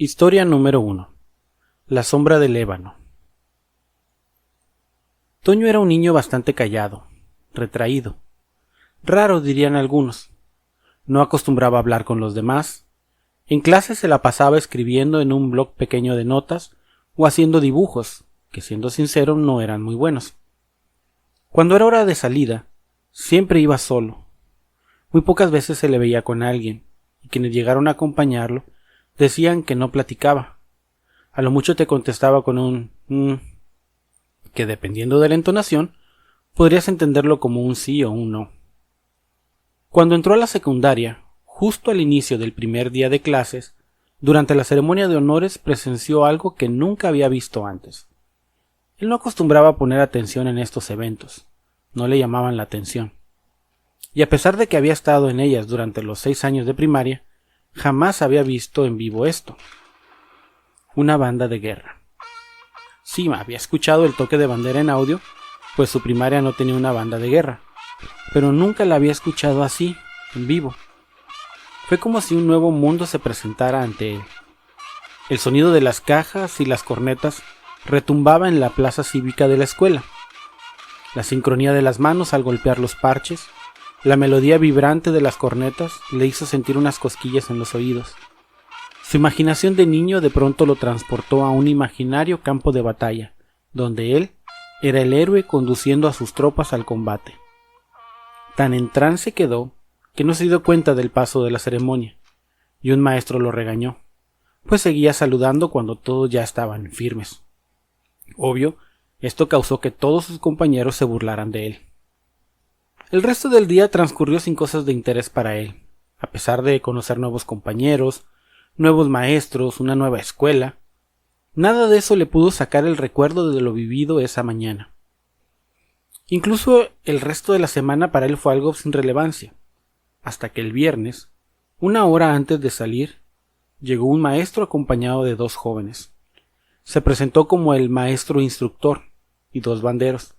Historia número 1. La sombra del ébano. Toño era un niño bastante callado, retraído. Raro, dirían algunos. No acostumbraba a hablar con los demás. En clase se la pasaba escribiendo en un bloc pequeño de notas o haciendo dibujos, que siendo sincero no eran muy buenos. Cuando era hora de salida, siempre iba solo. Muy pocas veces se le veía con alguien, y quienes llegaron a acompañarlo decían que no platicaba. A lo mucho te contestaba con un que dependiendo de la entonación, podrías entenderlo como un sí o un no. Cuando entró a la secundaria, justo al inicio del primer día de clases, durante la ceremonia de honores presenció algo que nunca había visto antes. Él no acostumbraba a poner atención en estos eventos, no le llamaban la atención. Y a pesar de que había estado en ellas durante los 6 años de primaria, jamás había visto en vivo esto. Una banda de guerra. Sí, había escuchado el toque de bandera en audio, pues su primaria no tenía una banda de guerra, pero nunca la había escuchado así, en vivo. Fue como si un nuevo mundo se presentara ante él. El sonido de las cajas y las cornetas retumbaba en la plaza cívica de la escuela. La sincronía de las manos al golpear los parches, la melodía vibrante de las cornetas le hizo sentir unas cosquillas en los oídos. Su imaginación de niño de pronto lo transportó a un imaginario campo de batalla, donde él era el héroe conduciendo a sus tropas al combate. Tan en trance quedó que no se dio cuenta del paso de la ceremonia, y un maestro lo regañó, pues seguía saludando cuando todos ya estaban firmes. Obvio, esto causó que todos sus compañeros se burlaran de él. El resto del día transcurrió sin cosas de interés para él, a pesar de conocer nuevos compañeros, nuevos maestros, una nueva escuela. Nada de eso le pudo sacar el recuerdo de lo vivido esa mañana. Incluso el resto de la semana para él fue algo sin relevancia, hasta que el viernes, una hora antes de salir, llegó un maestro acompañado de 2 jóvenes. Se presentó como el maestro instructor y 2 banderos.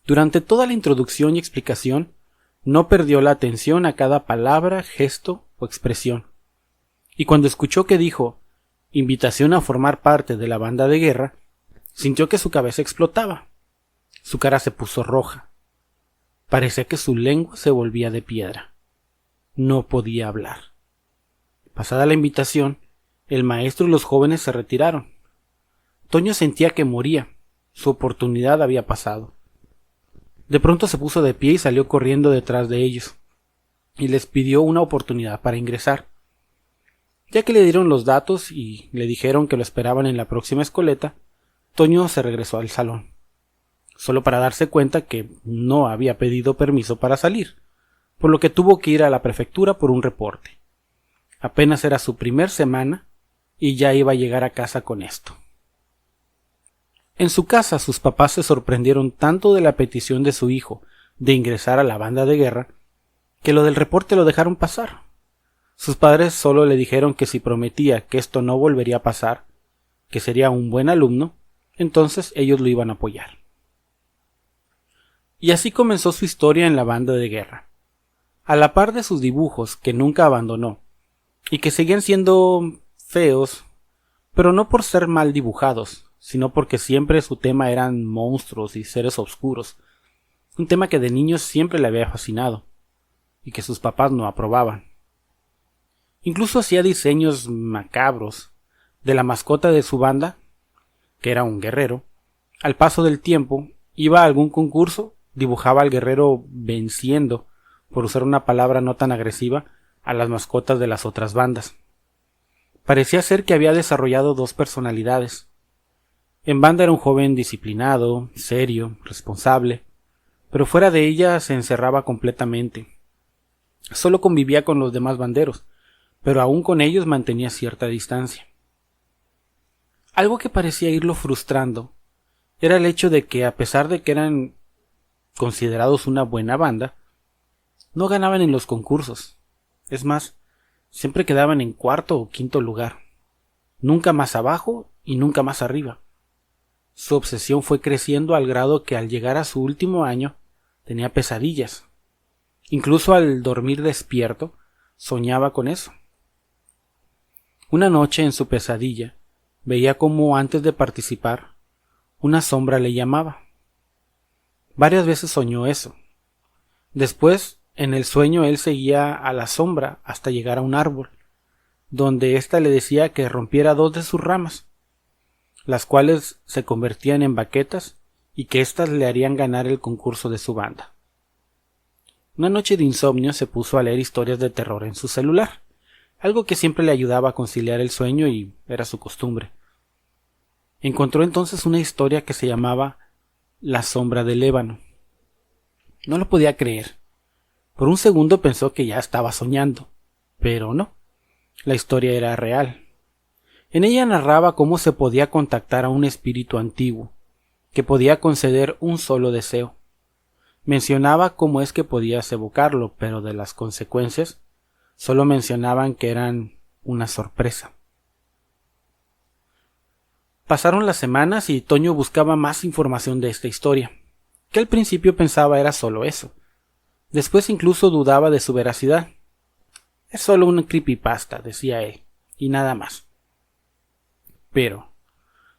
Durante toda la introducción y explicación, no perdió la atención a cada palabra, gesto o expresión. Y cuando escuchó que dijo invitación a formar parte de la banda de guerra, sintió que su cabeza explotaba. Su cara se puso roja. Parecía que su lengua se volvía de piedra. No podía hablar. Pasada la invitación, el maestro y los jóvenes se retiraron. Toño sentía que moría. Su oportunidad había pasado. De pronto se puso de pie y salió corriendo detrás de ellos, y les pidió una oportunidad para ingresar. Ya que le dieron los datos y le dijeron que lo esperaban en la próxima escoleta, Toño se regresó al salón, solo para darse cuenta que no había pedido permiso para salir, por lo que tuvo que ir a la prefectura por un reporte. Apenas era su primer semana y ya iba a llegar a casa con esto. En su casa sus papás se sorprendieron tanto de la petición de su hijo de ingresar a la banda de guerra que lo del reporte lo dejaron pasar. Sus padres solo le dijeron que si prometía que esto no volvería a pasar, que sería un buen alumno, entonces ellos lo iban a apoyar. Y así comenzó su historia en la banda de guerra. A la par de sus dibujos, que nunca abandonó, y que seguían siendo feos, pero no por ser mal dibujados, sino porque siempre su tema eran monstruos y seres oscuros, un tema que de niño siempre le había fascinado, y que sus papás no aprobaban. Incluso hacía diseños macabros de la mascota de su banda, que era un guerrero. Al paso del tiempo, iba a algún concurso, dibujaba al guerrero venciendo, por usar una palabra no tan agresiva, a las mascotas de las otras bandas. Parecía ser que había desarrollado 2 personalidades. En banda era un joven disciplinado, serio, responsable, pero fuera de ella se encerraba completamente. Solo convivía con los demás banderos, pero aún con ellos mantenía cierta distancia. Algo que parecía irlo frustrando era el hecho de que, a pesar de que eran considerados una buena banda, no ganaban en los concursos. Es más, siempre quedaban en 4º o 5º lugar, nunca más abajo y nunca más arriba. Su obsesión fue creciendo al grado que al llegar a su último año tenía pesadillas. Incluso al dormir despierto soñaba con eso. Una noche en su pesadilla veía cómo antes de participar una sombra le llamaba. Varias veces soñó eso. Después, en el sueño él seguía a la sombra hasta llegar a un árbol, donde ésta le decía que rompiera 2 de sus ramas, las cuales se convertían en baquetas y que éstas le harían ganar el concurso de su banda. Una noche de insomnio se puso a leer historias de terror en su celular, algo que siempre le ayudaba a conciliar el sueño y era su costumbre. Encontró entonces una historia que se llamaba La sombra del ébano. No lo podía creer. Por un segundo pensó que ya estaba soñando, pero no. La historia era real. En ella narraba cómo se podía contactar a un espíritu antiguo, que podía conceder un solo deseo. Mencionaba cómo es que podías evocarlo, pero de las consecuencias solo mencionaban que eran una sorpresa. Pasaron las semanas y Toño buscaba más información de esta historia, que al principio pensaba era solo eso. Después incluso dudaba de su veracidad. Es solo un creepypasta, decía él, y nada más. Pero,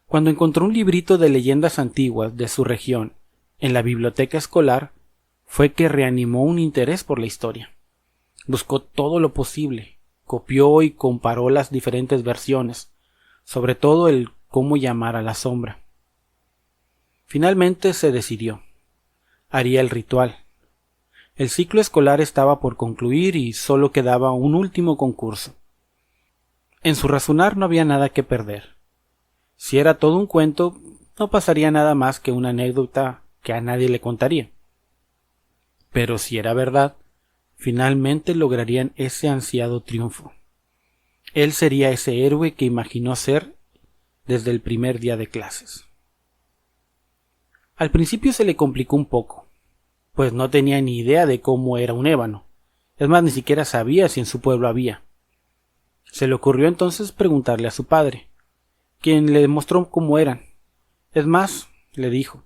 cuando encontró un librito de leyendas antiguas de su región en la biblioteca escolar, fue que reanimó un interés por la historia. Buscó todo lo posible, copió y comparó las diferentes versiones, sobre todo el cómo llamar a la sombra. Finalmente se decidió. Haría el ritual. El ciclo escolar estaba por concluir y solo quedaba un último concurso. En su razonar no había nada que perder. Si era todo un cuento, no pasaría nada más que una anécdota que a nadie le contaría. Pero si era verdad, finalmente lograrían ese ansiado triunfo. Él sería ese héroe que imaginó ser desde el primer día de clases. Al principio se le complicó un poco, pues no tenía ni idea de cómo era un ébano. Es más, ni siquiera sabía si en su pueblo había. Se le ocurrió entonces preguntarle a su padre, quien le mostró cómo eran. Es más, le dijo,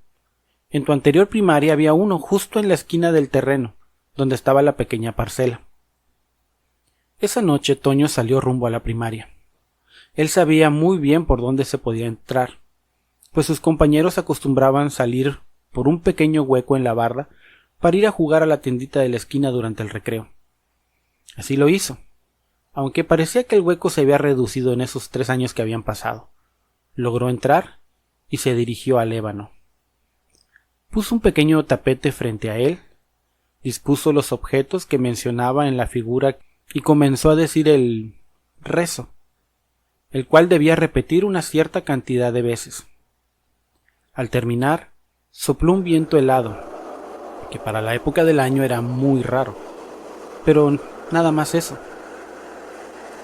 en tu anterior primaria había uno justo en la esquina del terreno, donde estaba la pequeña parcela. Esa noche Toño salió rumbo a la primaria. Él sabía muy bien por dónde se podía entrar, pues sus compañeros acostumbraban salir por un pequeño hueco en la barda para ir a jugar a la tiendita de la esquina durante el recreo. Así lo hizo, aunque parecía que el hueco se había reducido en esos 3 años que habían pasado. Logró entrar y se dirigió al ébano. Puso un pequeño tapete frente a él, dispuso los objetos que mencionaba en la figura y comenzó a decir el rezo, el cual debía repetir una cierta cantidad de veces. Al terminar, sopló un viento helado, que para la época del año era muy raro, pero nada más eso.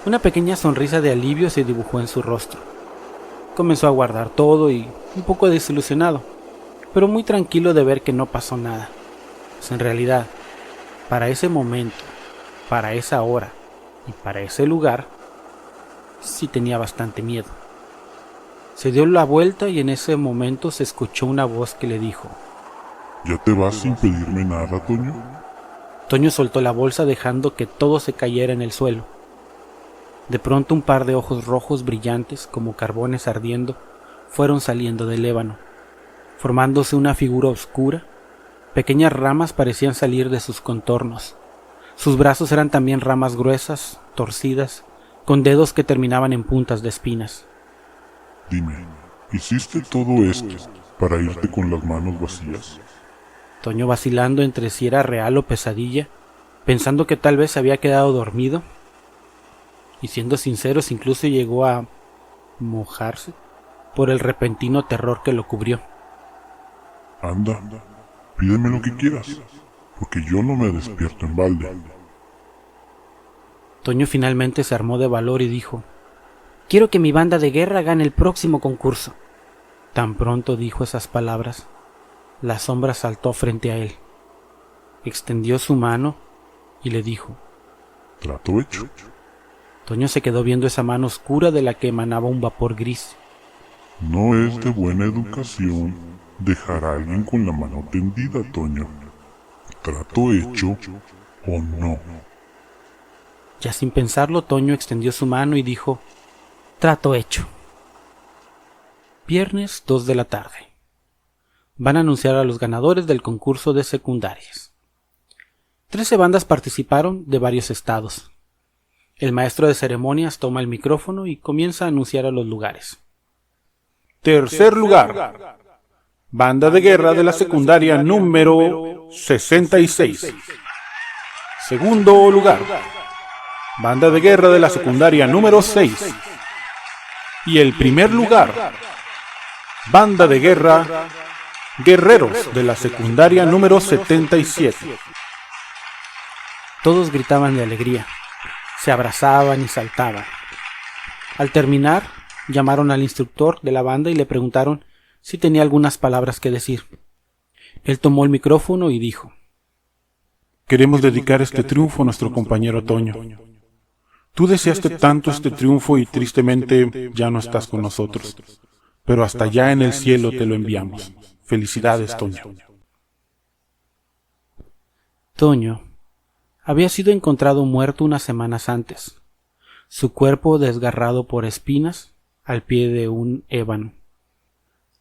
Una pequeña sonrisa de alivio se dibujó en su rostro. Comenzó a guardar todo y un poco desilusionado, pero muy tranquilo de ver que no pasó nada. Pues en realidad, para ese momento, para esa hora y para ese lugar, sí tenía bastante miedo. Se dio la vuelta y en ese momento se escuchó una voz que le dijo: ¿Ya te vas sin pedirme nada, Toño? Toño soltó la bolsa dejando que todo se cayera en el suelo. De pronto un par de ojos rojos brillantes como carbones ardiendo fueron saliendo del ébano, formándose una figura oscura. Pequeñas ramas parecían salir de sus contornos. Sus brazos eran también ramas gruesas, torcidas, con dedos que terminaban en puntas de espinas. Dime, ¿hiciste todo esto para irte con las manos vacías? Toño, vacilando entre si era real o pesadilla, pensando que tal vez se había quedado dormido, y siendo sinceros incluso llegó a mojarse por el repentino terror que lo cubrió. Anda, pídeme lo que quieras, porque yo no me despierto en balde. Toño finalmente se armó de valor y dijo: quiero que mi banda de guerra gane el próximo concurso. Tan pronto dijo esas palabras, la sombra saltó frente a él. Extendió su mano y le dijo: Trato hecho. Toño se quedó viendo esa mano oscura de la que emanaba un vapor gris. No es de buena educación dejar a alguien con la mano tendida, Toño. Trato hecho o no. Ya sin pensarlo, Toño extendió su mano y dijo: Trato hecho. Viernes 2 de la tarde. Van a anunciar a los ganadores del concurso de secundarias. 13 bandas participaron de varios estados. El maestro de ceremonias toma el micrófono y comienza a anunciar a los lugares. Tercer lugar. Banda de guerra de la secundaria número 66. Segundo lugar. Banda de guerra de la secundaria número 6. Y el primer lugar. Banda de guerra Guerreros de la secundaria número 77. Todos gritaban de alegría, se abrazaban y saltaban. Al terminar, llamaron al instructor de la banda y le preguntaron si tenía algunas palabras que decir. Él tomó el micrófono y dijo: Queremos dedicar este triunfo a nuestro compañero Toño. Tú deseaste tanto este triunfo y tristemente ya no estás con nosotros, pero hasta allá en el cielo te lo enviamos. Felicidades, Toño. Toño había sido encontrado muerto unas semanas antes, su cuerpo desgarrado por espinas al pie de un ébano.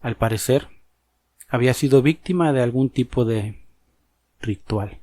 Al parecer, había sido víctima de algún tipo de ritual.